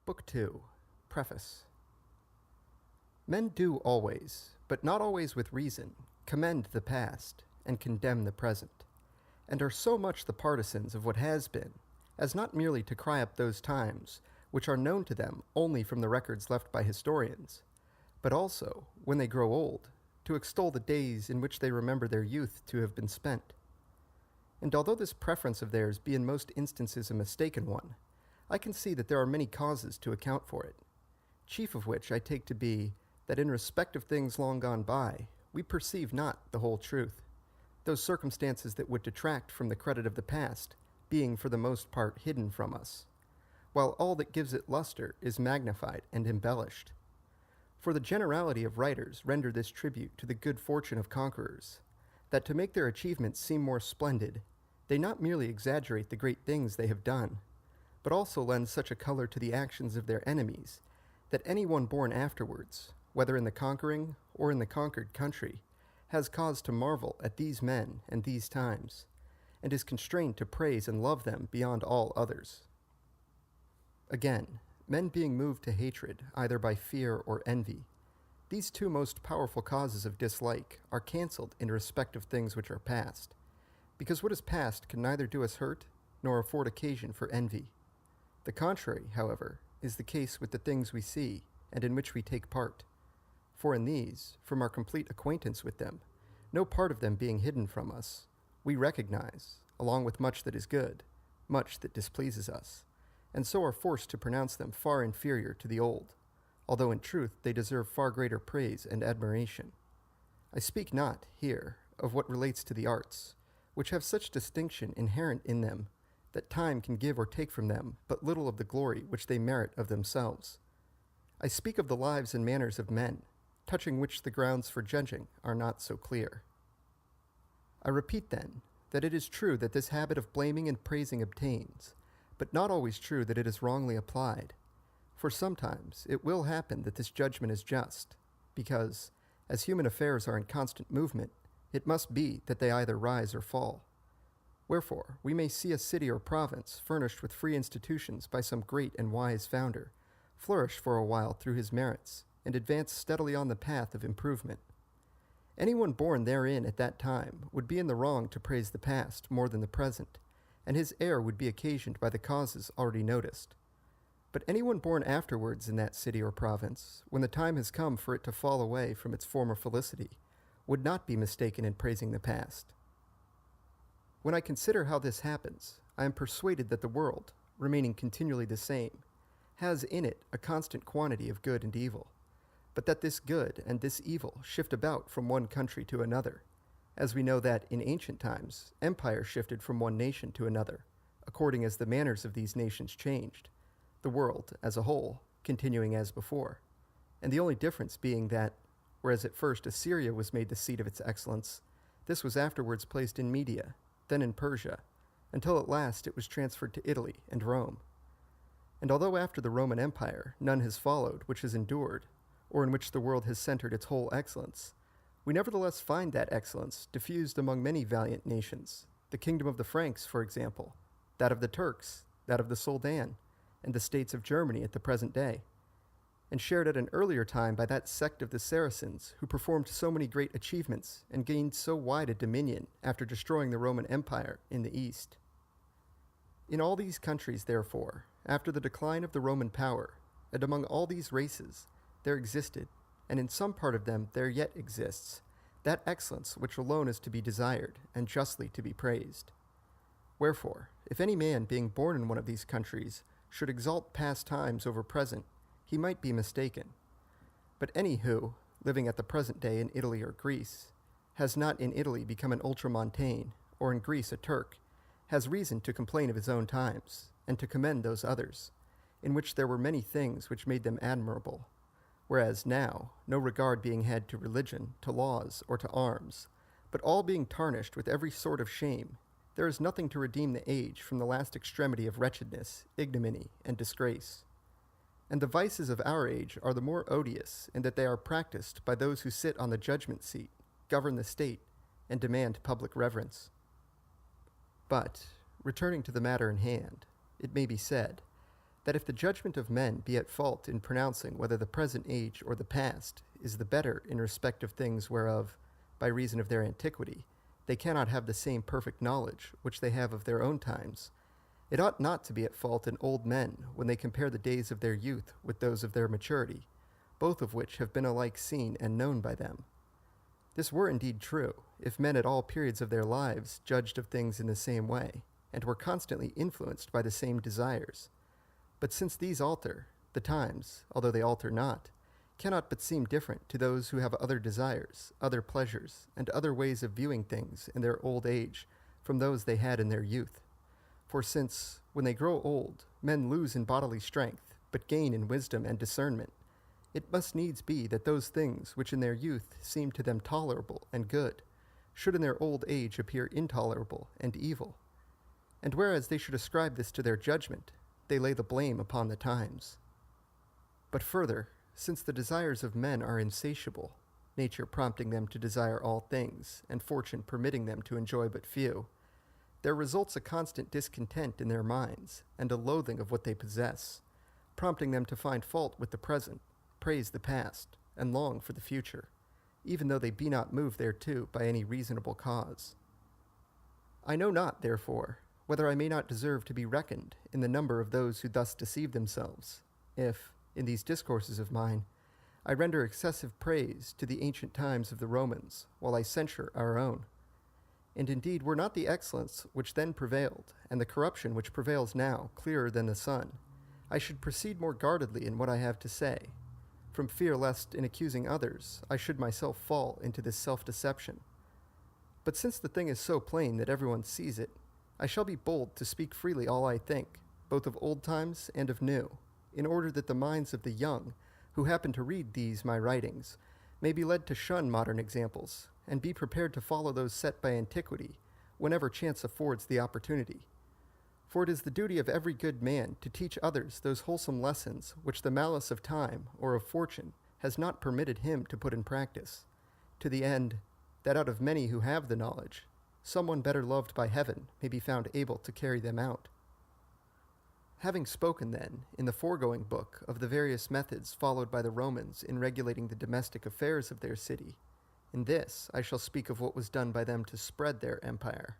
Book 2, Preface. Men do always, but not always with reason, commend the past and condemn the present, and are so much the partisans of what has been, as not merely to cry up those times which are known to them only from the records left by historians, but also, when they grow old, to extol the days in which they remember their youth to have been spent. And although this preference of theirs be in most instances a mistaken one, I can see that there are many causes to account for it, chief of which I take to be that in respect of things long gone by, we perceive not the whole truth, those circumstances that would detract from the credit of the past being for the most part hidden from us, while all that gives it luster is magnified and embellished. For the generality of writers render this tribute to the good fortune of conquerors, that to make their achievements seem more splendid, they not merely exaggerate the great things they have done, but also lend such a color to the actions of their enemies, that any one born afterwards, whether in the conquering or in the conquered country, has cause to marvel at these men and these times, and is constrained to praise and love them beyond all others. Again, men being moved to hatred, either by fear or envy, these two most powerful causes of dislike are cancelled in respect of things which are past, because what is past can neither do us hurt nor afford occasion for envy. The contrary, however, is the case with the things we see and in which we take part. For in these, from our complete acquaintance with them, no part of them being hidden from us, we recognize, along with much that is good, much that displeases us, and so are forced to pronounce them far inferior to the old, although in truth they deserve far greater praise and admiration. I speak not, here, of what relates to the arts, which have such distinction inherent in them that time can give or take from them but little of the glory which they merit of themselves. I speak of the lives and manners of men, touching which the grounds for judging are not so clear. I repeat, then, that it is true that this habit of blaming and praising obtains, but not always true that it is wrongly applied, for sometimes it will happen that this judgment is just, because, as human affairs are in constant movement, it must be that they either rise or fall. Wherefore, we may see a city or province furnished with free institutions by some great and wise founder, flourish for a while through his merits, and advance steadily on the path of improvement. Anyone born therein at that time would be in the wrong to praise the past more than the present, and his error would be occasioned by the causes already noticed. But anyone born afterwards in that city or province, when the time has come for it to fall away from its former felicity, would not be mistaken in praising the past. When I consider how this happens, I am persuaded that the world, remaining continually the same, has in it a constant quantity of good and evil, but that this good and this evil shift about from one country to another, as we know that in ancient times empire shifted from one nation to another, according as the manners of these nations changed, the world, as a whole, continuing as before, and the only difference being that, whereas at first Assyria was made the seat of its excellence, this was afterwards placed in Media, then in Persia, until at last it was transferred to Italy and Rome. And although after the Roman Empire none has followed which has endured, or in which the world has centered its whole excellence, we nevertheless find that excellence diffused among many valiant nations, the kingdom of the Franks, for example, that of the Turks, that of the Soldan, and the states of Germany at the present day, and shared at an earlier time by that sect of the Saracens who performed so many great achievements and gained so wide a dominion after destroying the Roman Empire in the East. In all these countries, therefore, after the decline of the Roman power, and among all these races, there existed, and in some part of them there yet exists, that excellence which alone is to be desired and justly to be praised. Wherefore, if any man being born in one of these countries should exalt past times over present, he might be mistaken. But any who, living at the present day in Italy or Greece, has not in Italy become an ultramontane, or in Greece a Turk, has reason to complain of his own times, and to commend those others, in which there were many things which made them admirable, whereas now, no regard being had to religion, to laws, or to arms, but all being tarnished with every sort of shame, there is nothing to redeem the age from the last extremity of wretchedness, ignominy, and disgrace. And the vices of our age are the more odious in that they are practiced by those who sit on the judgment seat, govern the state, and demand public reverence. But, returning to the matter in hand, it may be said, that if the judgment of men be at fault in pronouncing whether the present age or the past is the better in respect of things whereof, by reason of their antiquity, they cannot have the same perfect knowledge which they have of their own times, it ought not to be at fault in old men when they compare the days of their youth with those of their maturity, both of which have been alike seen and known by them. This were indeed true, if men at all periods of their lives judged of things in the same way, and were constantly influenced by the same desires. But since these alter, the times, although they alter not, cannot but seem different to those who have other desires, other pleasures, and other ways of viewing things in their old age from those they had in their youth. For since, when they grow old, men lose in bodily strength, but gain in wisdom and discernment, it must needs be that those things which in their youth seemed to them tolerable and good, should in their old age appear intolerable and evil. And whereas they should ascribe this to their judgment, they lay the blame upon the times. But further, since the desires of men are insatiable, nature prompting them to desire all things, and fortune permitting them to enjoy but few, there results a constant discontent in their minds, and a loathing of what they possess, prompting them to find fault with the present, praise the past, and long for the future, even though they be not moved thereto by any reasonable cause. I know not, therefore, whether I may not deserve to be reckoned in the number of those who thus deceive themselves, if, in these discourses of mine, I render excessive praise to the ancient times of the Romans, while I censure our own. And indeed were not the excellence which then prevailed, and the corruption which prevails now, clearer than the sun, I should proceed more guardedly in what I have to say, from fear lest, in accusing others, I should myself fall into this self-deception. But since the thing is so plain that everyone sees it, I shall be bold to speak freely all I think, both of old times and of new, in order that the minds of the young, who happen to read these my writings, may be led to shun modern examples, and be prepared to follow those set by antiquity, whenever chance affords the opportunity. For it is the duty of every good man to teach others those wholesome lessons which the malice of time or of fortune has not permitted him to put in practice, to the end that out of many who have the knowledge, someone better loved by heaven may be found able to carry them out. Having spoken, then, in the foregoing book of the various methods followed by the Romans in regulating the domestic affairs of their city, in this I shall speak of what was done by them to spread their empire.